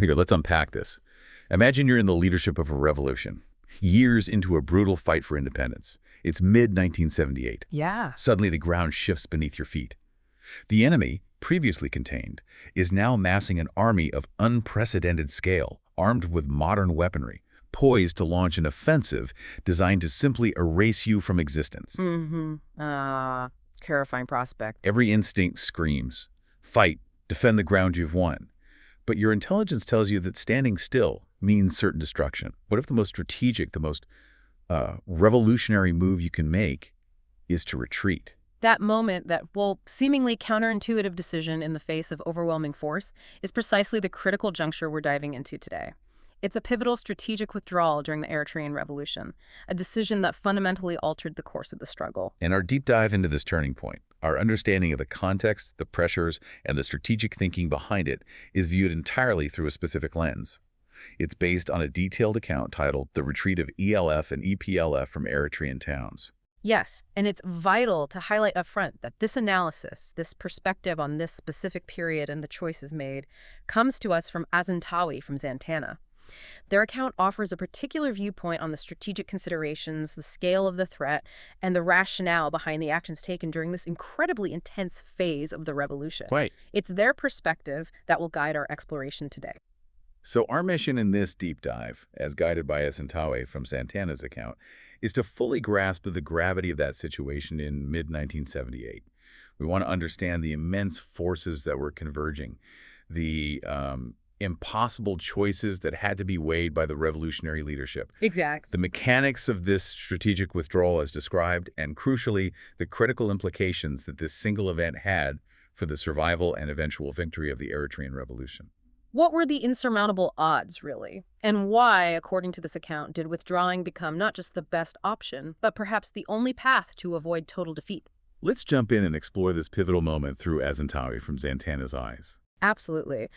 Here, let's unpack this. Imagine you're in the leadership of a revolution, years into a brutal fight for independence. It's mid-1978. Yeah. Suddenly, the ground shifts beneath your feet. The enemy, previously contained, is now amassing an army of unprecedented scale, armed with modern weaponry, poised to launch an offensive designed to simply erase you from existence. Terrifying prospect. Every instinct screams, fight, defend the ground you've won. But your intelligence tells you that standing still means certain destruction. What if the most strategic, the most revolutionary move you can make is to retreat? That moment, that, seemingly counterintuitive decision in the face of overwhelming force, is precisely the critical juncture we're diving into today. It's a pivotal strategic withdrawal during the Eritrean Revolution, a decision that fundamentally altered the course of the struggle. And our deep dive into this turning point, our understanding of the context, the pressures, and the strategic thinking behind it is viewed entirely through a specific lens. It's based on a detailed account titled The Retreat of ELF and EPLF from Eritrean Towns. Yes, and it's vital to highlight upfront that this analysis, this perspective on this specific period and the choices made, comes to us from Azentawi from Zatana. Their account offers a particular viewpoint on the strategic considerations, the scale of the threat, and the rationale behind the actions taken during this incredibly intense phase of the revolution. Right. It's their perspective that will guide our exploration today. So our mission in this deep dive, as guided by Azentawi from Zatana's account, is to fully grasp the gravity of that situation in mid-1978. We want to understand the immense forces that were converging, the impossible choices that had to be weighed by the revolutionary leadership. Exactly. The mechanics of this strategic withdrawal as described, and crucially, the critical implications that this single event had for the survival and eventual victory of the Eritrean Revolution. What were the insurmountable odds, really? And why, according to this account, did withdrawing become not just the best option, but perhaps the only path to avoid total defeat? Let's jump in and explore this pivotal moment through Azentawi from Zatana's eyes. Absolutely.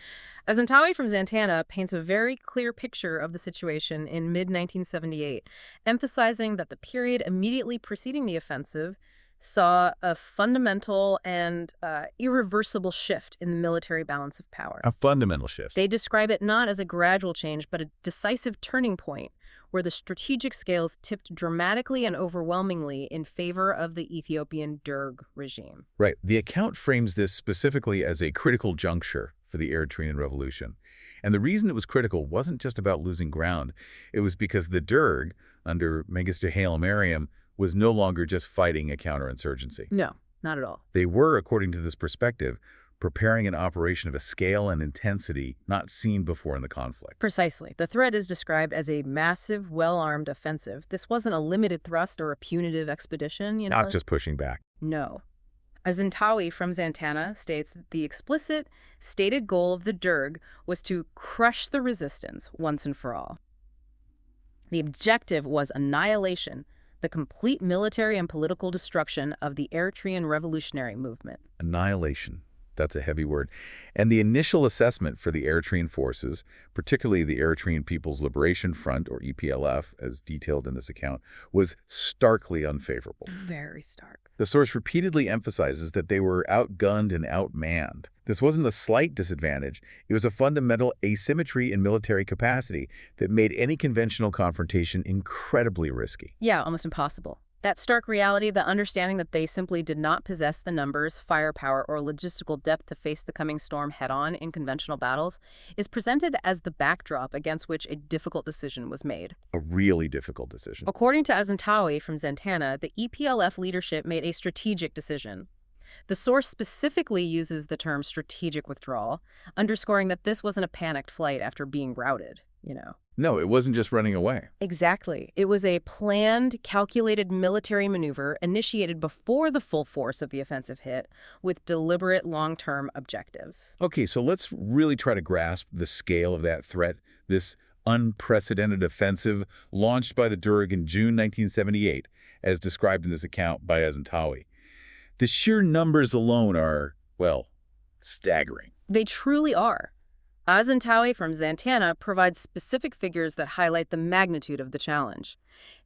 Azentawi from Zatana paints a very clear picture of the situation in mid-1978, emphasizing that the period immediately preceding the offensive saw a fundamental and irreversible shift in the military balance of power. A fundamental shift. They describe it not as a gradual change, but a decisive turning point where the strategic scales tipped dramatically and overwhelmingly in favor of the Ethiopian Derg regime. Right. The account frames this specifically as a critical juncture for the Eritrean Revolution. And the reason it was critical wasn't just about losing ground. It was because the Derg, under Mengistu Haile Mariam, was no longer just fighting a counterinsurgency. No, not at all. They were, according to this perspective, preparing an operation of a scale and intensity not seen before in the conflict. Precisely. The threat is described as a massive, well-armed offensive. This wasn't a limited thrust or a punitive expedition, Not just pushing back. No. Azentawi from Zatana states that the explicit, stated goal of the Derg was to crush the resistance once and for all. The objective was annihilation, the complete military and political destruction of the Eritrean revolutionary movement. Annihilation. That's a heavy word. And the initial assessment for the Eritrean forces, particularly the Eritrean People's Liberation Front, or EPLF, as detailed in this account, was starkly unfavorable. Very stark. The source repeatedly emphasizes that they were outgunned and outmanned. This wasn't a slight disadvantage. It was a fundamental asymmetry in military capacity that made any conventional confrontation incredibly risky. Yeah, almost impossible. That stark reality, the understanding that they simply did not possess the numbers, firepower, or logistical depth to face the coming storm head-on in conventional battles, is presented as the backdrop against which a difficult decision was made. A really difficult decision. According to Azentawi from Zatana, the EPLF leadership made a strategic decision. The source specifically uses the term strategic withdrawal, underscoring that this wasn't a panicked flight after being routed, No, it wasn't just running away. Exactly. It was a planned, calculated military maneuver initiated before the full force of the offensive hit, with deliberate long-term objectives. Okay, so let's really try to grasp the scale of that threat, this unprecedented offensive launched by the Derg in June 1978, as described in this account by Azentawi. The sheer numbers alone are, well, staggering. They truly are. Azentawi from Zatana provides specific figures that highlight the magnitude of the challenge.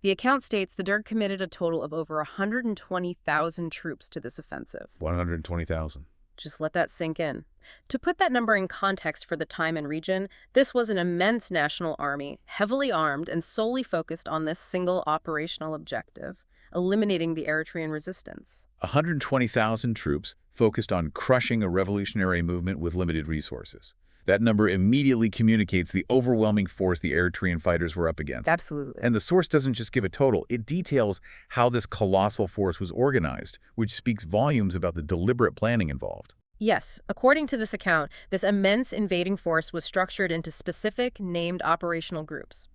The account states the Derg committed a total of over 120,000 troops to this offensive. 120,000. Just let that sink in. To put that number in context for the time and region, this was an immense national army, heavily armed and solely focused on this single operational objective, eliminating the Eritrean resistance. 120,000 troops focused on crushing a revolutionary movement with limited resources. That number immediately communicates the overwhelming force the Eritrean fighters were up against. Absolutely. And the source doesn't just give a total, it details how this colossal force was organized, which speaks volumes about the deliberate planning involved. Yes, according to this account, this immense invading force was structured into specific named operational groups.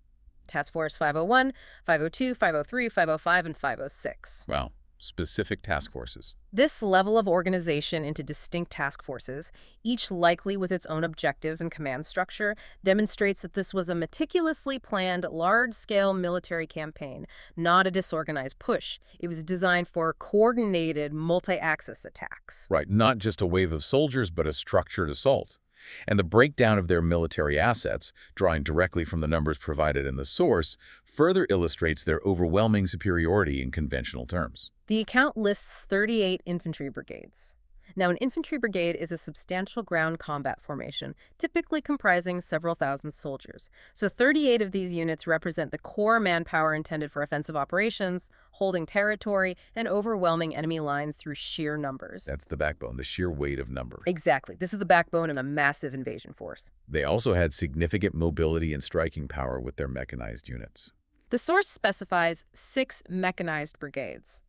Task Force 501, 502, 503, 505, and 506. Wow. Specific task forces. This level of organization into distinct task forces, each likely with its own objectives and command structure, demonstrates that this was a meticulously planned, large-scale military campaign, not a disorganized push. It was designed for coordinated, multi-axis attacks. Right, not just a wave of soldiers, but a structured assault. And the breakdown of their military assets, drawing directly from the numbers provided in the source, further illustrates their overwhelming superiority in conventional terms. The account lists 38 infantry brigades. Now, an infantry brigade is a substantial ground combat formation, typically comprising several thousand soldiers. So 38 of these units represent the core manpower intended for offensive operations, holding territory, and overwhelming enemy lines through sheer numbers. That's the backbone, the sheer weight of numbers. Exactly. This is the backbone of a massive invasion force. They also had significant mobility and striking power with their mechanized units. The source specifies 6 mechanized brigades.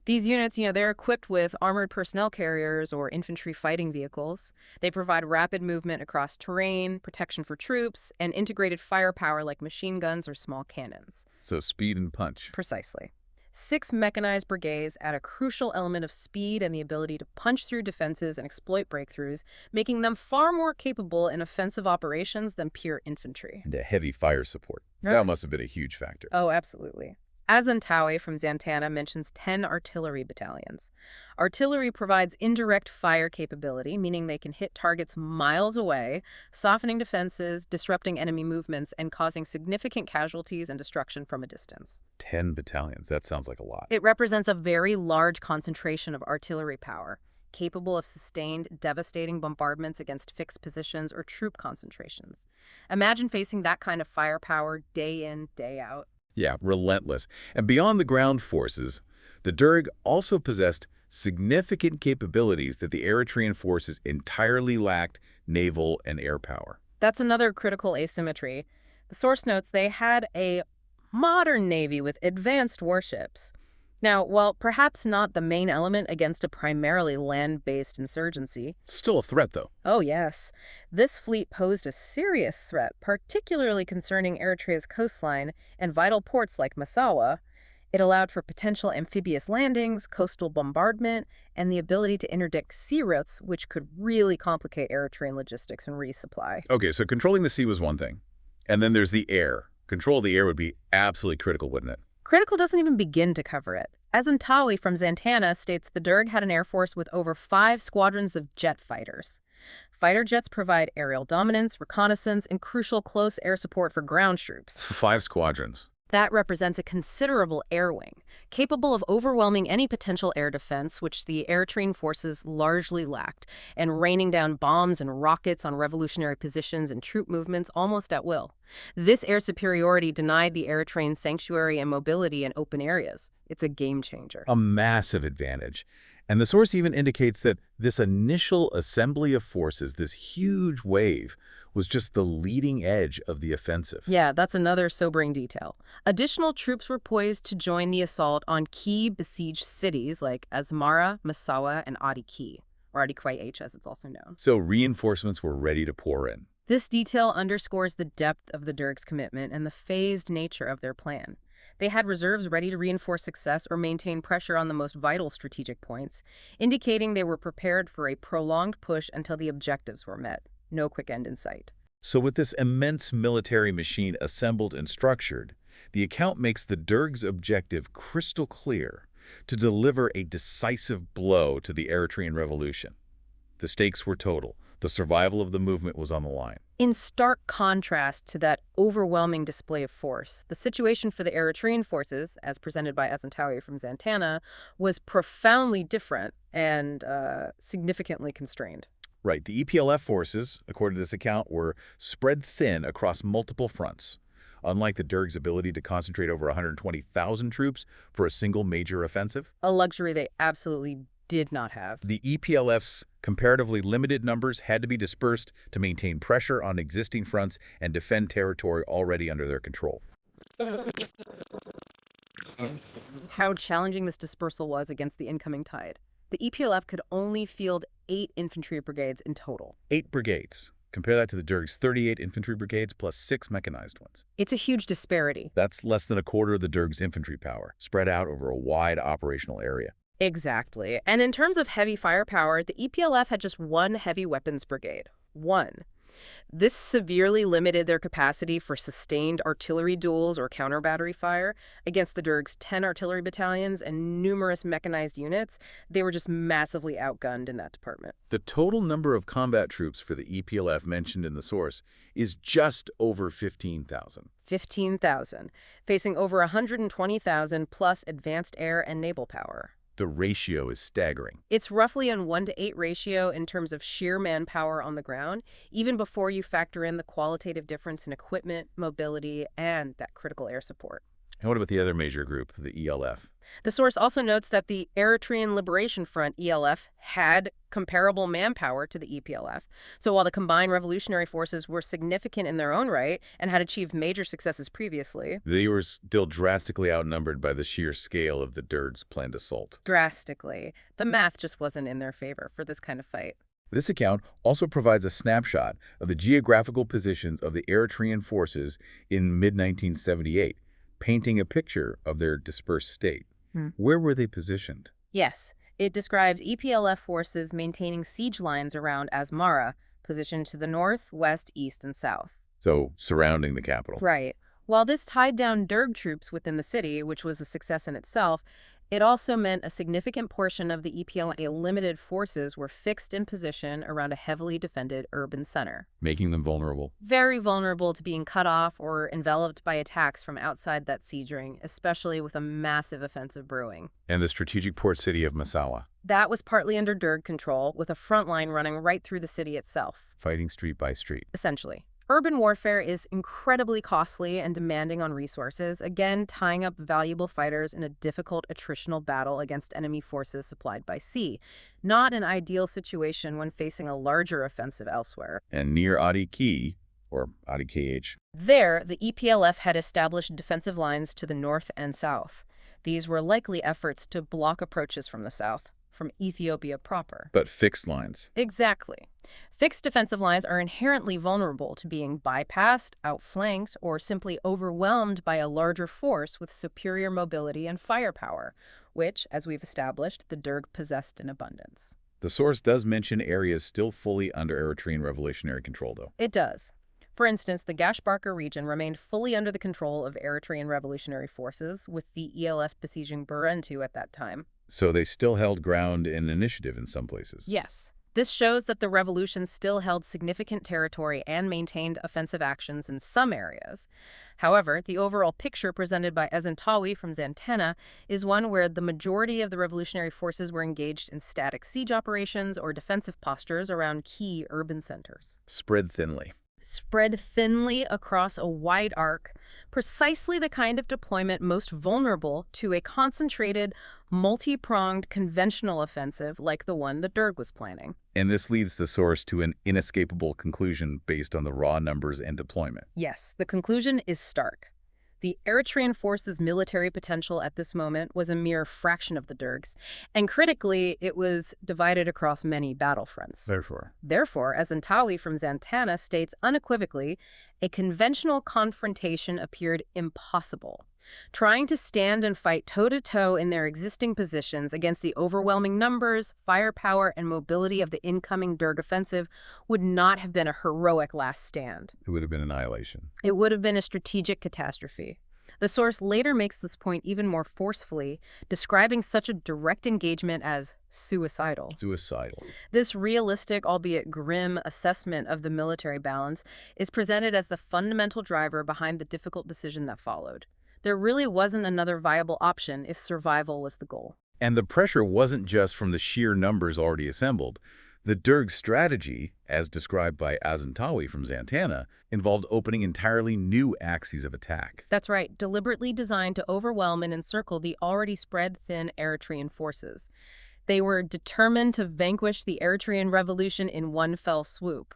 These units, they're equipped with armored personnel carriers or infantry fighting vehicles. They provide rapid movement across terrain, protection for troops, and integrated firepower like machine guns or small cannons. So speed and punch. Precisely. 6 mechanized brigades add a crucial element of speed and the ability to punch through defenses and exploit breakthroughs, making them far more capable in offensive operations than pure infantry. And a heavy fire support. That must have been a huge factor. Oh, absolutely. Azentawi from Zatana mentions 10 artillery battalions. Artillery provides indirect fire capability, meaning they can hit targets miles away, softening defenses, disrupting enemy movements, and causing significant casualties and destruction from a distance. 10 battalions. That sounds like a lot. It represents a very large concentration of artillery power, capable of sustained, devastating bombardments against fixed positions or troop concentrations. Imagine facing that kind of firepower day in, day out. Yeah, relentless. And beyond the ground forces, the Derg also possessed significant capabilities that the Eritrean forces entirely lacked: naval and air power. That's another critical asymmetry. The source notes they had a modern navy with advanced warships. Now, while perhaps not the main element against a primarily land-based insurgency... Still a threat, though. Oh, yes. This fleet posed a serious threat, particularly concerning Eritrea's coastline and vital ports like Massawa. It allowed for potential amphibious landings, coastal bombardment, and the ability to interdict sea routes, which could really complicate Eritrean logistics and resupply. Okay, so controlling the sea was one thing. And then there's the air. Control of the air would be absolutely critical, wouldn't it? Critical doesn't even begin to cover it. Azentawi from Zatana states the Derg had an air force with over 5 squadrons of jet fighters. Fighter jets provide aerial dominance, reconnaissance, and crucial close air support for ground troops. 5 squadrons. That represents a considerable air wing, capable of overwhelming any potential air defense, which the Eritrean forces largely lacked, and raining down bombs and rockets on revolutionary positions and troop movements almost at will. This air superiority denied the Eritrean sanctuary and mobility in open areas. It's a game changer. A massive advantage. And the source even indicates that this initial assembly of forces, this huge wave, was just the leading edge of the offensive. Yeah, that's another sobering detail. Additional troops were poised to join the assault on key besieged cities like Asmara, Massawa, and Adiki, or Adikwa as it's also known. So reinforcements were ready to pour in. This detail underscores the depth of the Derg's commitment and the phased nature of their plan. They had reserves ready to reinforce success or maintain pressure on the most vital strategic points, indicating they were prepared for a prolonged push until the objectives were met. No quick end in sight. So with this immense military machine assembled and structured, the account makes the Derg's objective crystal clear: to deliver a decisive blow to the Eritrean revolution. The stakes were total. The survival of the movement was on the line. In stark contrast to that overwhelming display of force, the situation for the Eritrean forces, as presented by Azentawi from Zatana, was profoundly different and significantly constrained. Right. The EPLF forces, according to this account, were spread thin across multiple fronts. Unlike the Derg's ability to concentrate over 120,000 troops for a single major offensive, A luxury they absolutely did not have. the EPLF's comparatively limited numbers had to be dispersed to maintain pressure on existing fronts and defend territory already under their control. How challenging this dispersal was against the incoming tide. The EPLF could only field 8 infantry brigades in total. 8 brigades. Compare that to the Derg's 38 infantry brigades plus 6 mechanized ones. It's a huge disparity. That's less than a quarter of the Derg's infantry power, spread out over a wide operational area. Exactly. And in terms of heavy firepower, the EPLF had just 1 heavy weapons brigade. 1. This severely limited their capacity for sustained artillery duels or counter-battery fire. Against the Derg's 10 artillery battalions and numerous mechanized units, they were just massively outgunned in that department. The total number of combat troops for the EPLF mentioned in the source is just over 15,000. 15,000, facing over 120,000 plus advanced air and naval power. The ratio is staggering. It's roughly a 1-to-8 ratio in terms of sheer manpower on the ground, even before you factor in the qualitative difference in equipment, mobility, and that critical air support. And what about the other major group, the ELF? The source also notes that the Eritrean Liberation Front, ELF, had comparable manpower to the EPLF. So while the combined revolutionary forces were significant in their own right and had achieved major successes previously, They were still drastically outnumbered by the sheer scale of the Derg's planned assault. drastically, the math just wasn't in their favor for this kind of fight. This account also provides a snapshot of the geographical positions of the Eritrean forces in mid-1978, painting a picture of their dispersed state. Where were they positioned? Yes, it describes EPLF forces maintaining siege lines around Asmara, positioned to the north, west, east, and south. So, surrounding the capital. Right. While this tied down Derg troops within the city, which was a success in itself, it also meant a significant portion of the EPLF limited forces were fixed in position around a heavily defended urban center. Making them vulnerable. Very vulnerable to being cut off or enveloped by attacks from outside that siege ring, especially with a massive offensive brewing. And the strategic port city of Massawa, That was partly under Derg control, with a front line running right through the city itself, fighting street by street. essentially. Urban warfare is incredibly costly and demanding on resources, again tying up valuable fighters in a difficult attritional battle against enemy forces supplied by sea. Not an ideal situation when facing a larger offensive elsewhere. And near Adi Ki, or Adi KH, There, the EPLF had established defensive lines to the north and south. These were likely efforts to block approaches from the south, from Ethiopia proper. but fixed lines. Exactly. Fixed defensive lines are inherently vulnerable to being bypassed, outflanked, or simply overwhelmed by a larger force with superior mobility and firepower, which, as we've established, the Derg possessed in abundance. The source does mention areas still fully under Eritrean revolutionary control, though. It does. For instance, the Gash-Barka region remained fully under the control of Eritrean revolutionary forces, with the ELF besieging Burentu at that time. So they still held ground in initiative in some places. Yes. This shows that the revolution still held significant territory and maintained offensive actions in some areas. However, the overall picture presented by Azentawi from Zatana is one where the majority of the revolutionary forces were engaged in static siege operations or defensive postures around key urban centers. Spread thinly. Spread thinly across a wide arc, precisely the kind of deployment most vulnerable to a concentrated, multi-pronged conventional offensive like the one the Derg was planning. And this leads the source to an inescapable conclusion based on the raw numbers and deployment. Yes, the conclusion is stark. The Eritrean forces' military potential at this moment was a mere fraction of the Derg's, and critically, it was divided across many battlefronts. Therefore, as Azentawi from Zatana states unequivocally, a conventional confrontation appeared impossible. Trying to stand and fight toe-to-toe in their existing positions against the overwhelming numbers, firepower, and mobility of the incoming Derg offensive would not have been a heroic last stand. It would have been annihilation. It would have been a strategic catastrophe. The source later makes this point even more forcefully, describing such a direct engagement as suicidal. Suicidal. This realistic, albeit grim, assessment of the military balance is presented as the fundamental driver behind the difficult decision that followed. There really wasn't another viable option if survival was the goal. And the pressure wasn't just from the sheer numbers already assembled. The Derg strategy, as described by Azentawi from Zatana, involved opening entirely new axes of attack. That's right, deliberately designed to overwhelm and encircle the already spread thin Eritrean forces. They were determined to vanquish the Eritrean revolution in one fell swoop.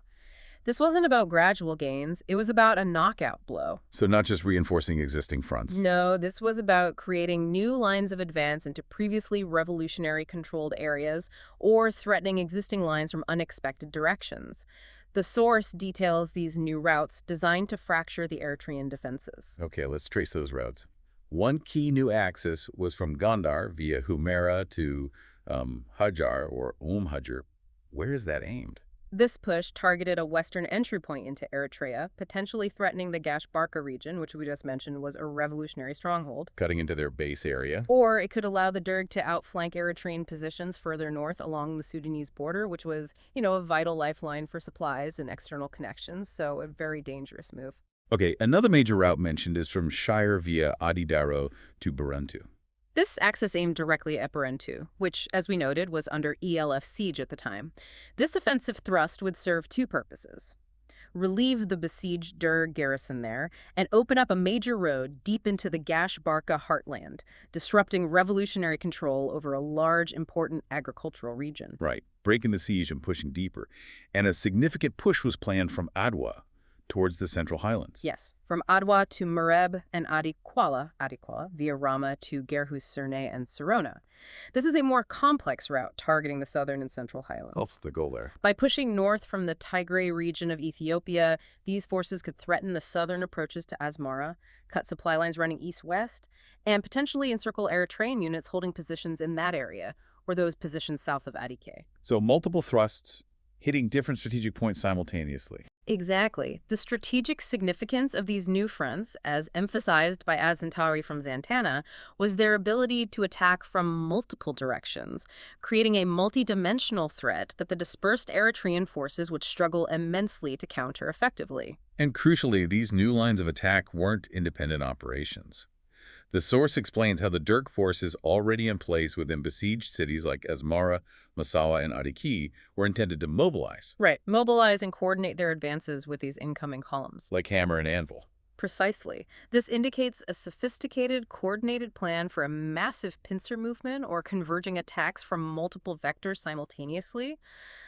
This wasn't about gradual gains, it was about a knockout blow. So not just reinforcing existing fronts. No, this was about creating new lines of advance into previously revolutionary-controlled areas or threatening existing lines from unexpected directions. The source details these new routes designed to fracture the Eritrean defenses. Okay, let's trace those routes. One key new axis was from Gondar via Humera to Hajar or Hajar. Where is that aimed? This push targeted a western entry point into Eritrea, potentially threatening the Gash-Barka region, which we just mentioned was a revolutionary stronghold. Cutting into their base area. Or it could allow the Derg to outflank Eritrean positions further north along the Sudanese border, which was, a vital lifeline for supplies and external connections, so a very dangerous move. Okay, another major route mentioned is from Shire via Adidaro to Barentu. This axis aimed directly at Barentu, which, as we noted, was under EPLF siege at the time. This offensive thrust would serve two purposes: relieve the besieged Derg garrison there, and open up a major road deep into the Gash-Barka heartland, disrupting revolutionary control over a large, important agricultural region. Right, breaking the siege and pushing deeper. And a significant push was planned from Adwa towards the Central Highlands. Yes, from Adwa to Mareb and Adikwala via Rama to Gerhus Serne and Sorona. This is a more complex route targeting the southern and central highlands. What's the goal there? By pushing north from the Tigray region of Ethiopia, these forces could threaten the southern approaches to Asmara, cut supply lines running east-west, and potentially encircle Eritrean units holding positions in that area, or those positions south of Adike. So multiple thrusts hitting different strategic points simultaneously. Exactly. The strategic significance of these new fronts, as emphasized by Azentawi from Zatana, was their ability to attack from multiple directions, creating a multi-dimensional threat that the dispersed Eritrean forces would struggle immensely to counter effectively. And crucially, these new lines of attack weren't independent operations. The source explains how the Derg forces already in place within besieged cities like Asmara, Massawa, and Adiki were intended to mobilize. Right. Mobilize and coordinate their advances with these incoming columns. Like hammer and anvil. Precisely. This indicates a sophisticated, coordinated plan for a massive pincer movement or converging attacks from multiple vectors simultaneously.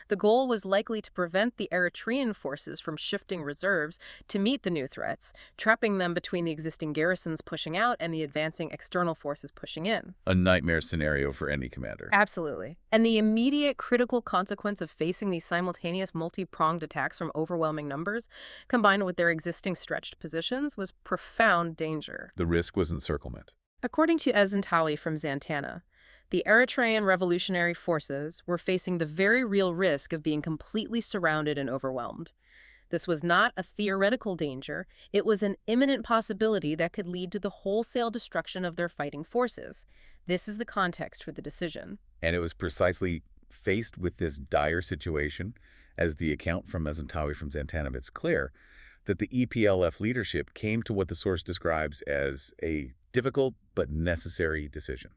The goal was likely to prevent the Eritrean forces from shifting reserves to meet the new threats, trapping them between the existing garrisons pushing out and the advancing external forces pushing in. A nightmare scenario for any commander. Absolutely. And the immediate critical consequence of facing these simultaneous multi-pronged attacks from overwhelming numbers, combined with their existing stretched positions, was profound danger. The risk was encirclement. According to Azentawi from Zatana, the Eritrean revolutionary forces were facing the very real risk of being completely surrounded and overwhelmed. This was not a theoretical danger, it was an imminent possibility that could lead to the wholesale destruction of their fighting forces. This is the context for the decision. And it was precisely faced with this dire situation, as the account from Azentawi from Zatana makes clear, that the EPLF leadership came to what the source describes as a difficult but necessary decision.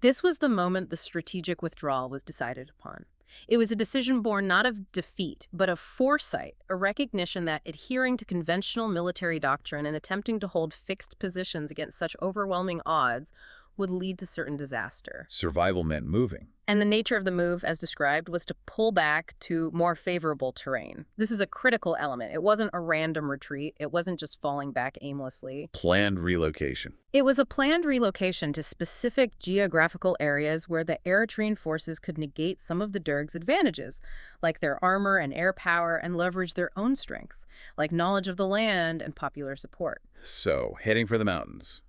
This was the moment the strategic withdrawal was decided upon. It was a decision born not of defeat, but of foresight, a recognition that adhering to conventional military doctrine and attempting to hold fixed positions against such overwhelming odds would lead to certain disaster. Survival meant moving. And the nature of the move, as described, was to pull back to more favorable terrain. This is a critical element. It wasn't a random retreat. It wasn't just falling back aimlessly. Planned relocation. It was a planned relocation to specific geographical areas where the Eritrean forces could negate some of the Derg's advantages, like their armor and air power, and leverage their own strengths, like knowledge of the land and popular support. So, heading for the mountains.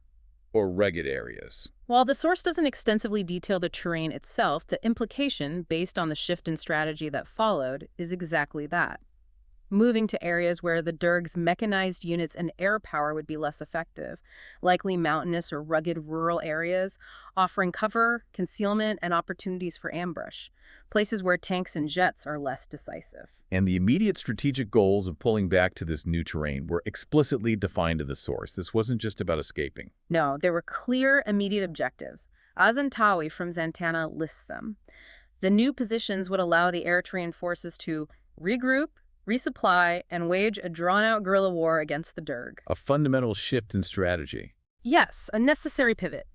Or rugged areas. While the source doesn't extensively detail the terrain itself, the implication, based on the shift in strategy that followed, is exactly that. moving to areas where the Derg's mechanized units and air power would be less effective, likely mountainous or rugged rural areas, offering cover, concealment, and opportunities for ambush, places where tanks and jets are less decisive. And the immediate strategic goals of pulling back to this new terrain were explicitly defined in the source. This wasn't just about escaping. No, there were clear, immediate objectives. Azentawi from Zatana lists them. The new positions would allow the Eritrean forces to regroup, resupply, and wage a drawn-out guerrilla war against the Derg. A fundamental shift in strategy. Yes, a necessary pivot.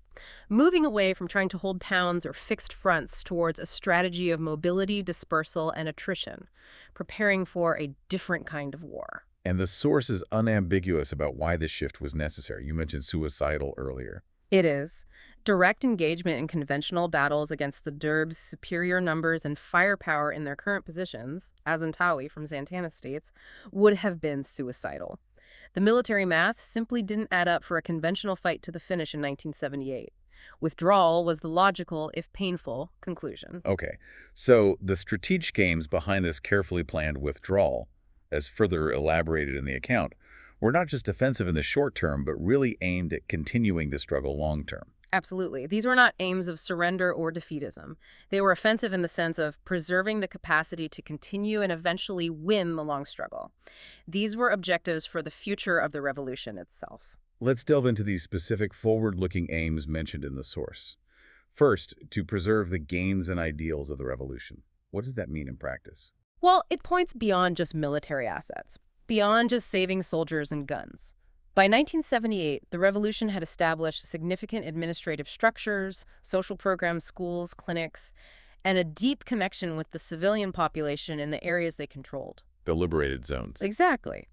Moving away from trying to hold towns or fixed fronts towards a strategy of mobility, dispersal, and attrition, preparing for a different kind of war. And the source is unambiguous about why this shift was necessary. You mentioned suicidal earlier. It is. Direct engagement in conventional battles against the Derb's superior numbers and firepower in their current positions, Azentawi from Zatana states, would have been suicidal. The military math simply didn't add up for a conventional fight to the finish in 1978. Withdrawal was the logical, if painful, conclusion. Okay, so the strategic aims behind this carefully planned withdrawal, as further elaborated in the account, were not just offensive in the short term, but really aimed at continuing the struggle long term. Absolutely. These were not aims of surrender or defeatism. They were offensive in the sense of preserving the capacity to continue and eventually win the long struggle. These were objectives for the future of the revolution itself. Let's delve into these specific forward-looking aims mentioned in the source. First, to preserve the gains and ideals of the revolution. What does that mean in practice? Well, it points beyond just military assets, beyond just saving soldiers and guns. By 1978, the revolution had established significant administrative structures, social programs, schools, clinics, and a deep connection with the civilian population in the areas they controlled. The liberated zones. Exactly.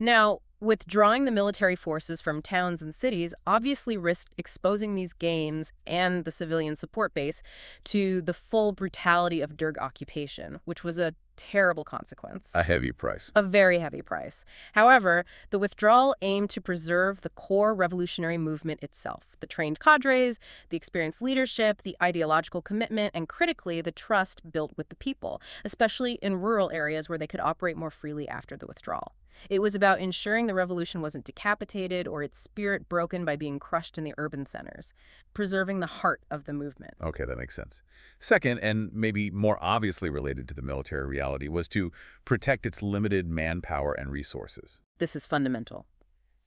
Now, withdrawing the military forces from towns and cities obviously risked exposing these gains and the civilian support base to the full brutality of Derg occupation, which was a terrible consequence. A heavy price. A very heavy price. However, the withdrawal aimed to preserve the core revolutionary movement itself, the trained cadres, the experienced leadership, the ideological commitment, and critically, the trust built with the people, especially in rural areas where they could operate more freely after the withdrawal. It was about ensuring the revolution wasn't decapitated or its spirit broken by being crushed in the urban centers, preserving the heart of the movement. Okay, that makes sense. Second, and maybe more obviously related to the military reality, was to protect its limited manpower and resources. This is fundamental.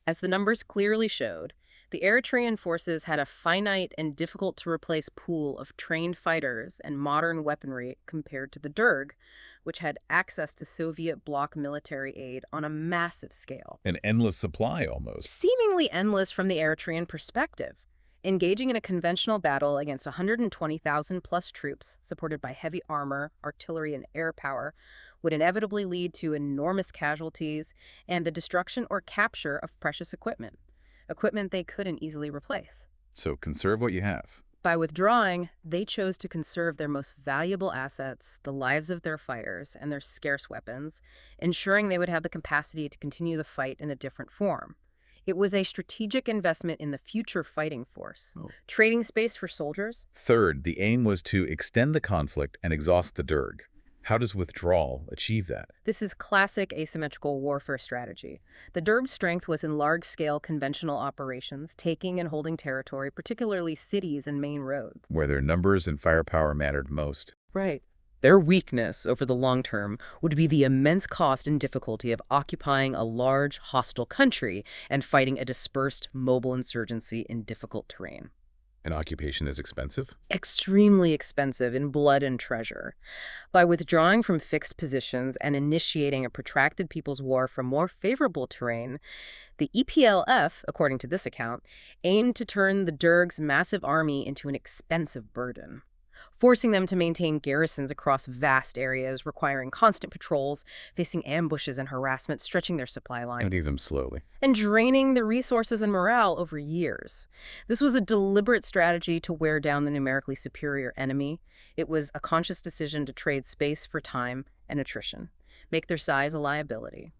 As the numbers clearly showed, the Eritrean forces had a finite and difficult-to-replace pool of trained fighters and modern weaponry compared to the Derg, which had access to Soviet bloc military aid on a massive scale. An endless supply, almost. Seemingly endless from the Eritrean perspective. Engaging in a conventional battle against 120,000-plus troops, supported by heavy armor, artillery, and air power, would inevitably lead to enormous casualties and the destruction or capture of precious equipment they couldn't easily replace. So conserve what you have. By withdrawing, they chose to conserve their most valuable assets, the lives of their fighters, and their scarce weapons, ensuring they would have the capacity to continue the fight in a different form. It was a strategic investment in the future fighting force, trading space for soldiers. Third, the aim was to extend the conflict and exhaust the Derg. How does withdrawal achieve that? This is classic asymmetrical warfare strategy. The Derg's strength was in large-scale conventional operations, taking and holding territory, particularly cities and main roads. Where their numbers and firepower mattered most. Right. Their weakness over the long term would be the immense cost and difficulty of occupying a large, hostile country and fighting a dispersed, mobile insurgency in difficult terrain. An occupation is expensive? Extremely expensive in blood and treasure. By withdrawing from fixed positions and initiating a protracted people's war from more favorable terrain, the EPLF, according to this account, aimed to turn the Derg's massive army into an expensive burden, forcing them to maintain garrisons across vast areas, requiring constant patrols, facing ambushes and harassment, stretching their supply line. Emptying them slowly. And draining the resources and morale over years. This was a deliberate strategy to wear down the numerically superior enemy. It was a conscious decision to trade space for time and attrition, make their size a liability.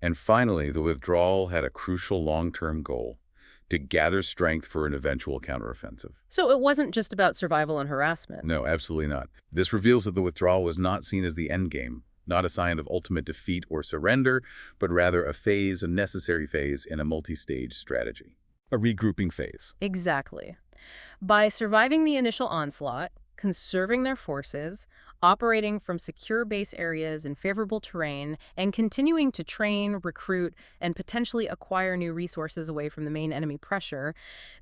And finally, the withdrawal had a crucial long-term goal: to gather strength for an eventual counteroffensive. So it wasn't just about survival and harassment. No, absolutely not. This reveals that the withdrawal was not seen as the endgame, not a sign of ultimate defeat or surrender, but rather a necessary phase in a multi-stage strategy. A regrouping phase. Exactly. By surviving the initial onslaught, conserving their forces, operating from secure base areas in favorable terrain, and continuing to train, recruit, and potentially acquire new resources away from the main enemy pressure,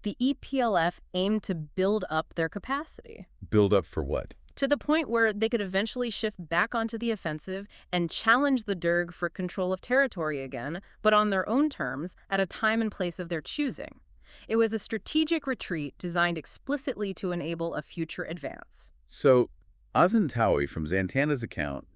the EPLF aimed to build up their capacity. Build up for what? To the point where they could eventually shift back onto the offensive and challenge the Derg for control of territory again, but on their own terms, at a time and place of their choosing. It was a strategic retreat designed explicitly to enable a future advance. So, Azentawi, from Zatana's account,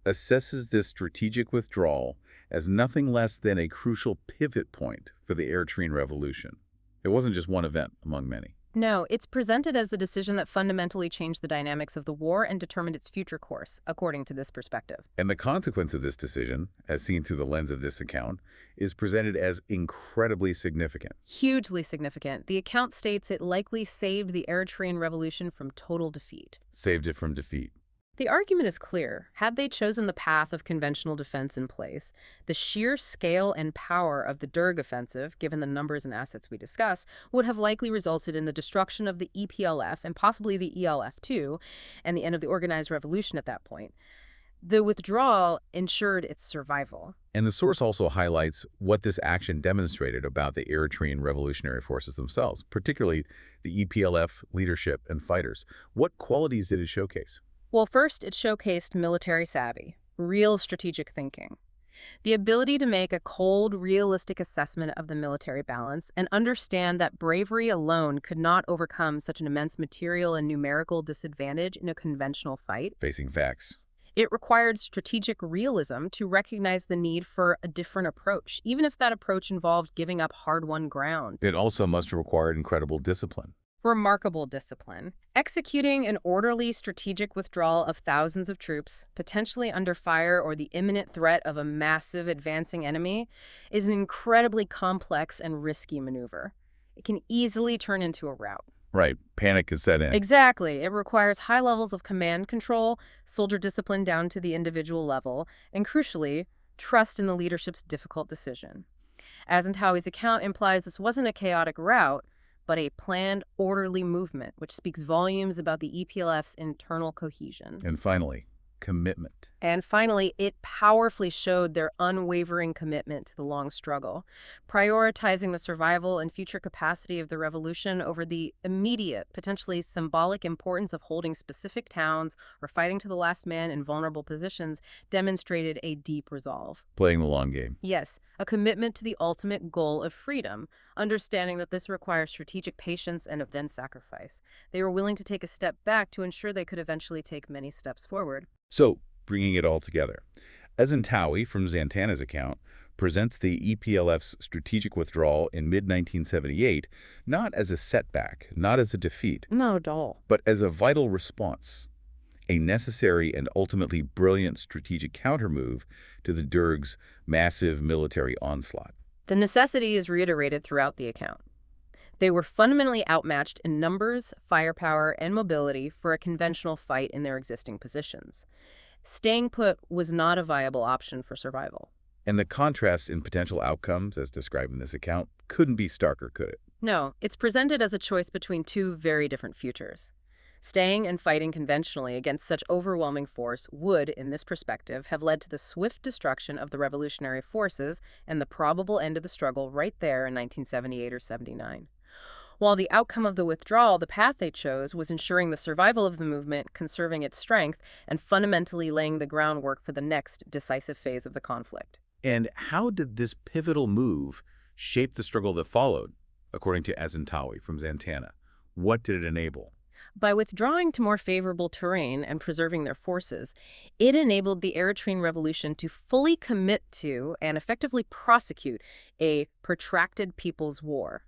assesses this strategic withdrawal as nothing less than a crucial pivot point for the Eritrean revolution. It wasn't just one event among many. No, it's presented as the decision that fundamentally changed the dynamics of the war and determined its future course, according to this perspective. And the consequence of this decision, as seen through the lens of this account, is presented as incredibly significant. Hugely significant. The account states it likely saved the Eritrean revolution from total defeat. Saved it from defeat. The argument is clear. Had they chosen the path of conventional defense in place, the sheer scale and power of the Derg offensive, given the numbers and assets we discussed, would have likely resulted in the destruction of the EPLF and possibly the ELF too, and the end of the organized revolution at that point. The withdrawal ensured its survival. And the source also highlights what this action demonstrated about the Eritrean revolutionary forces themselves, particularly the EPLF leadership and fighters. What qualities did it showcase? Well, first, it showcased military savvy, real strategic thinking. The ability to make a cold, realistic assessment of the military balance and understand that bravery alone could not overcome such an immense material and numerical disadvantage in a conventional fight. Facing facts. It required strategic realism to recognize the need for a different approach, even if that approach involved giving up hard-won ground. It also must have required incredible discipline. Remarkable discipline. Executing an orderly strategic withdrawal of thousands of troops, potentially under fire or the imminent threat of a massive advancing enemy, is an incredibly complex and risky maneuver. It can easily turn into a rout. Right. Panic is set in. Exactly. It requires high levels of command control, soldier discipline down to the individual level, and crucially, trust in the leadership's difficult decision. Azentawi's account implies this wasn't a chaotic rout, but a planned, orderly movement, which speaks volumes about the EPLF's internal cohesion. And finally, commitment. And finally, it powerfully showed their unwavering commitment to the long struggle, prioritizing the survival and future capacity of the revolution over the immediate, potentially symbolic importance of holding specific towns or fighting to the last man in vulnerable positions, demonstrated a deep resolve. Playing the long game. Yes, a commitment to the ultimate goal of freedom, understanding that this requires strategic patience and then sacrifice. They were willing to take a step back to ensure they could eventually take many steps forward. So, bringing it all together, Azentawi, from Zatana's account, presents the EPLF's strategic withdrawal in mid-1978 not as a setback, not as a defeat, Not at all. but as a vital response, a necessary and ultimately brilliant strategic countermove to the Derg's massive military onslaught. The necessity is reiterated throughout the account. They were fundamentally outmatched in numbers, firepower, and mobility for a conventional fight in their existing positions. Staying put was not a viable option for survival. And the contrast in potential outcomes, as described in this account, couldn't be starker, could it? No, it's presented as a choice between two very different futures. Staying and fighting conventionally against such overwhelming force would, in this perspective, have led to the swift destruction of the revolutionary forces and the probable end of the struggle right there in 1978 or 79. While the outcome of the withdrawal, the path they chose, was ensuring the survival of the movement, conserving its strength, and fundamentally laying the groundwork for the next decisive phase of the conflict. And how did this pivotal move shape the struggle that followed, according to Azentawi from Zatana? What did it enable? By withdrawing to more favorable terrain and preserving their forces, it enabled the Eritrean revolution to fully commit to and effectively prosecute a protracted people's war.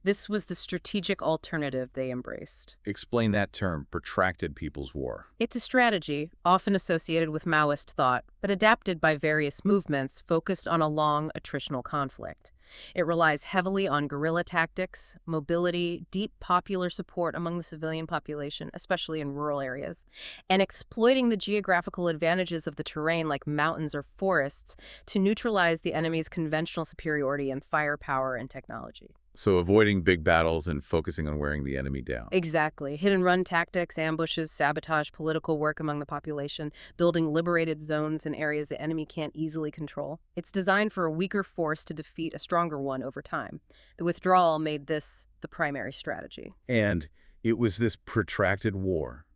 This was the strategic alternative they embraced. Explain that term, protracted people's war. It's a strategy, often associated with Maoist thought, but adapted by various movements focused on a long attritional conflict. It relies heavily on guerrilla tactics, mobility, deep popular support among the civilian population, especially in rural areas, and exploiting the geographical advantages of the terrain like mountains or forests to neutralize the enemy's conventional superiority in firepower and technology. So avoiding big battles and focusing on wearing the enemy down. Exactly. Hit-and-run tactics, ambushes, sabotage, political work among the population, building liberated zones in areas the enemy can't easily control. It's designed for a weaker force to defeat a stronger one over time. The withdrawal made this the primary strategy. And it was this protracted war,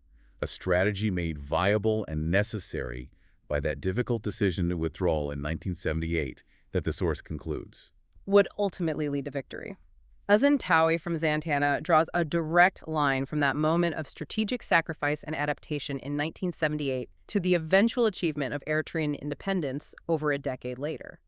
a strategy made viable and necessary by that difficult decision to withdraw in 1978, that the source concludes Would ultimately lead to victory. Azentawi from Zatana draws a direct line from that moment of strategic sacrifice and adaptation in 1978 to the eventual achievement of Eritrean independence over a decade later.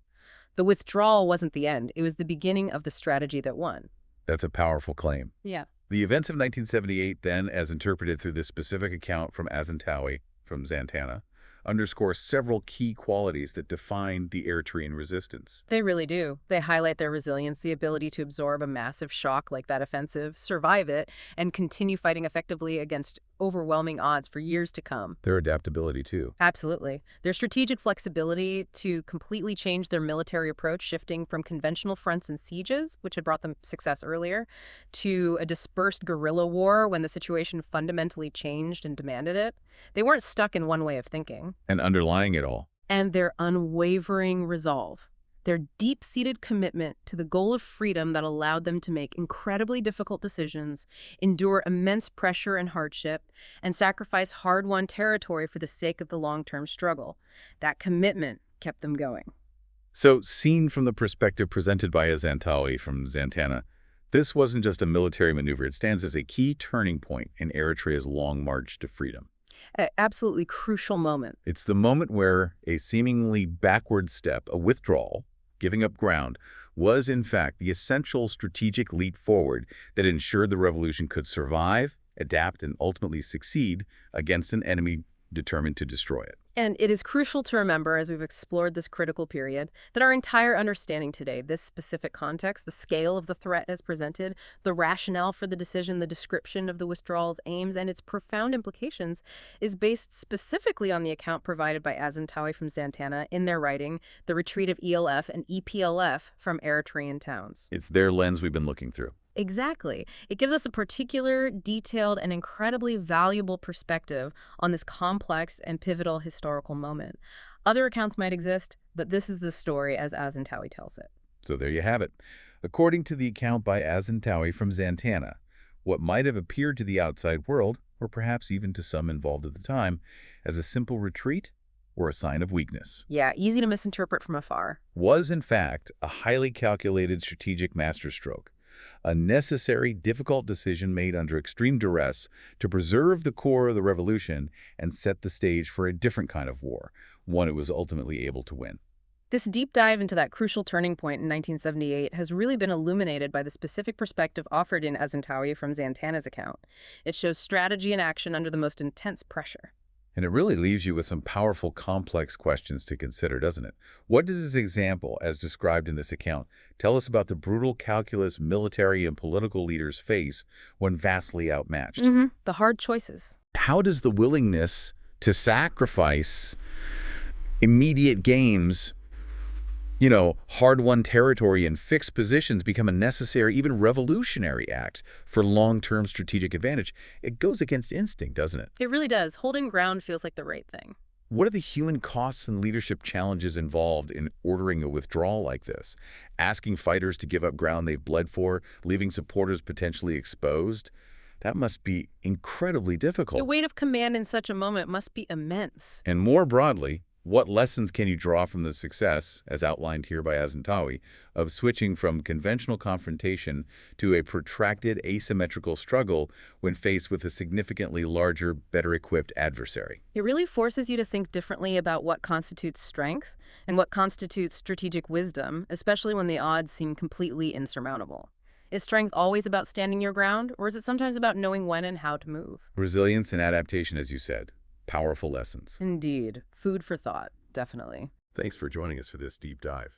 The withdrawal wasn't the end, it was the beginning of the strategy that won. That's a powerful claim. Yeah. The events of 1978 then, as interpreted through this specific account from Azentawi from Zatana, underscore several key qualities that define the Eritrean resistance. They really do. They highlight their resilience, the ability to absorb a massive shock like that offensive, survive it, and continue fighting effectively against overwhelming odds for years to come. Their adaptability, too. Absolutely. Their strategic flexibility to completely change their military approach, shifting from conventional fronts and sieges, which had brought them success earlier, to a dispersed guerrilla war when the situation fundamentally changed and demanded it. They weren't stuck in one way of thinking. And underlying it all, And their unwavering resolve. Their deep-seated commitment to the goal of freedom that allowed them to make incredibly difficult decisions, endure immense pressure and hardship, and sacrifice hard-won territory for the sake of the long-term struggle. That commitment kept them going. So, seen from the perspective presented by Azentawi from Zatana, this wasn't just a military maneuver. It stands as a key turning point in Eritrea's long march to freedom. An absolutely crucial moment. It's the moment where a seemingly backward step, a withdrawal, giving up ground, was in fact the essential strategic leap forward that ensured the revolution could survive, adapt, and ultimately succeed against an enemy determined to destroy it. And it is crucial to remember, as we've explored this critical period, that our entire understanding today, this specific context, the scale of the threat as presented, the rationale for the decision, the description of the withdrawal's aims, and its profound implications, is based specifically on the account provided by Azentawi from Zatana in their writing, The Retreat of ELF and EPLF from Eritrean Towns. It's their lens we've been looking through. Exactly. It gives us a particular, detailed, and incredibly valuable perspective on this complex and pivotal historical moment. Other accounts might exist, but this is the story as Azentawi tells it. So there you have it. According to the account by Azentawi from Zatana, what might have appeared to the outside world, or perhaps even to some involved at the time, as a simple retreat or a sign of weakness, Yeah, easy to misinterpret from afar. was in fact a highly calculated strategic masterstroke. A necessary, difficult decision made under extreme duress to preserve the core of the revolution and set the stage for a different kind of war, one it was ultimately able to win. This deep dive into that crucial turning point in 1978 has really been illuminated by the specific perspective offered in Azentawi from Zatana's account. It shows strategy and action under the most intense pressure. And it really leaves you with some powerful, complex questions to consider, doesn't it? What does this example, as described in this account, tell us about the brutal calculus military and political leaders face when vastly outmatched? The hard choices. How does the willingness to sacrifice immediate gains, hard-won territory and fixed positions become a necessary, even revolutionary act for long-term strategic advantage? It goes against instinct, doesn't it? It really does. Holding ground feels like the right thing. What are the human costs and leadership challenges involved in ordering a withdrawal like this? Asking fighters to give up ground they've bled for, leaving supporters potentially exposed? That must be incredibly difficult. The weight of command in such a moment must be immense. And more broadly, what lessons can you draw from the success, as outlined here by Azentawi, of switching from conventional confrontation to a protracted asymmetrical struggle when faced with a significantly larger, better-equipped adversary? It really forces you to think differently about what constitutes strength and what constitutes strategic wisdom, especially when the odds seem completely insurmountable. Is strength always about standing your ground, or is it sometimes about knowing when and how to move? Resilience and adaptation, as you said. Powerful lessons. Indeed. Food for thought, definitely. Thanks for joining us for this deep dive.